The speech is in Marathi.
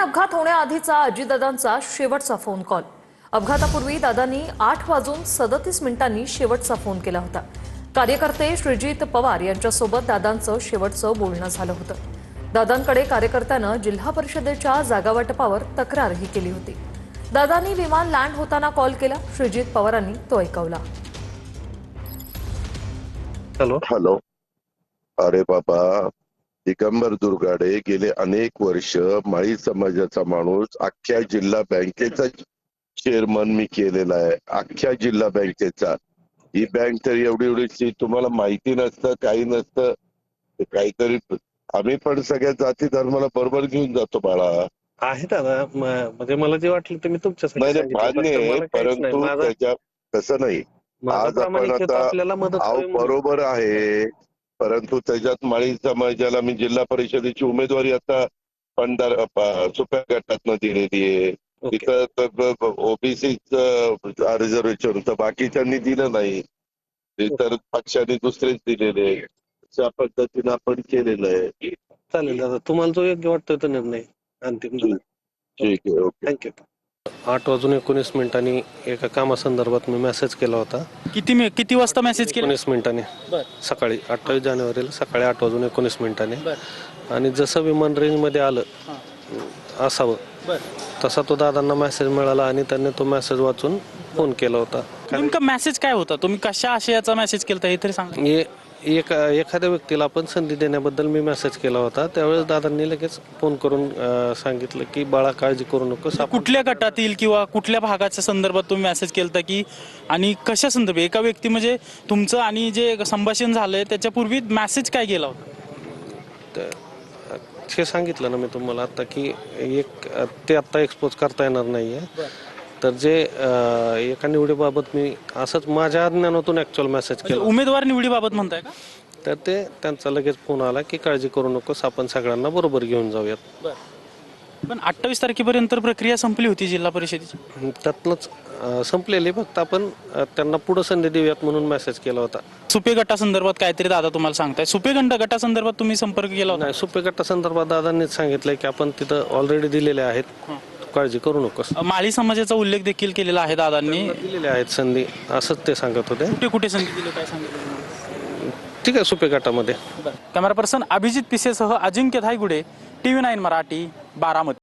अपघात होण्याआधीचा अजितदादांचा शेवटचा फोन कॉल। अपघातापूर्वी दादांनी 8:37 शेवटचा फोन केला होता। कार्यकर्ते श्रीजित पवार यांच्यासोबत दादांचं शेवटचं बोलणं झालं होतं। दादांकडे कार्यकर्त्यानं जिल्हा परिषदेच्या जागावाटपावर तक्रारही केली होती। दादांनी विमान लँड होताना कॉल केला। श्रीजित पवारांनी तो ऐकवला। हॅलो, अरे बाबा, दिगंबर दुर्गाडे गेले अनेक वर्ष माळी समाजाचा माणूस, अख्ख्या जिल्हा बँकेचा चेअरमन मी केलेला आहे, अख्ख्या जिल्हा बँकेचा। ही बँक तर एवढी तुम्हाला माहिती नसतं, काही नसतं। काहीतरी आम्ही पण सगळ्या जाती धर्माला बरोबर घेऊन जातो बाळा। आहे दादा, म्हणजे मला जे वाटलं ते मी तुमच्यासाठी सांगितलं, परंतु त्याच्या तसं नाही। आज आपण आता आपल्याला मदत बरोबर आहे, परंतु त्याच्यात माळी समाजाला मी जिल्हा परिषदेची उमेदवारी आता सुप्या गटातनं दिलेली आहे। तिथं ओबीसीच रिझर्वेशन तर बाकीच्यांनी दिलं नाही, इतर पक्षांनी दुसरेच दिलेले। अशा पद्धतीनं आपण केलेलं आहे। चालेल दादा, तुम्हाला जो योग्य वाटतो तो निर्णय अंतिम। ठीक आहे, ओके, थँक्यू। 8:19 एका कामासंदर्भात मी मेसेज केला होता। किती वाजता मेसेज केला? 19 मिनिटांनी सकाळी 28 जानेवारीला सकाळी 8:19 आणि जसं विमान रेंज मध्ये आलं असावं तसा तो दादांना मेसेज मिळाला आणि त्यांनी तो मेसेज वाचून फोन केला होता। नेमका मेसेज काय होता? तुम्ही कशा आशयाचा मेसेज केला हे तरी सांगा। एखाद्या व्यक्तीला आपण संधी देण्याबद्दल मी मेसेज केला होता। त्यावेळेस दादांनी लगेच फोन करून सांगितलं की बाळा काळजी करू नकोस। कुठल्या गटातील किंवा कुठल्या भागाच्या संदर्भात तुम्ही मेसेज केलता की आणि कशा संदर्भात? एका व्यक्ती म्हणजे तुमचं आणि जे संभाषण झालंय त्याच्यापूर्वी मेसेज काय गेला होता? हे सांगितलं ना मी तुम्हाला आता की ते आता एक्सपोज करता येणार नाहीये। तर जे एका निवडीबाबत मी असंच माझ्या ज्ञानातून ऍक्च्युअल मेसेज केला। उमेदवार निवडीबाबत म्हणताय का? तर त्यांचा लगेच फोन आला की काळजी करू नकोस, आपण सगळ्यांना बरोबर घेऊन जाऊयात। पण 28 तारखेपर्यंत प्रक्रिया संपली होती जिल्हा परिषदेची, त्यातनंच संपलेली, फक्त आपण त्यांना पुढे संधी देऊयात म्हणून मेसेज केला होता। सुपे गटासंदर्भात काहीतरी दादा तुम्हाला सांगताय? सुपे गटासंदर्भात तुम्ही संपर्क केला होता? नाही, सुपे गटासंदर्भात दादांनीच सांगितलंय की आपण तिथं ऑलरेडी दिलेले आहेत, काळजी करू नकोस। माळी समाजाचा उल्लेख देखील केलेला आहे दादांनी, दिलेले आहेत संधी, असंच ते सांगत होते। कुठे कुठे संधी दिली काय सांगितलं? ठीक आहे, सुपे गटामध्ये। कॅमेरा पर्सन अभिजित पिसेसह अजिंक्य धायगुडे, TV9 मराठी, बारामती।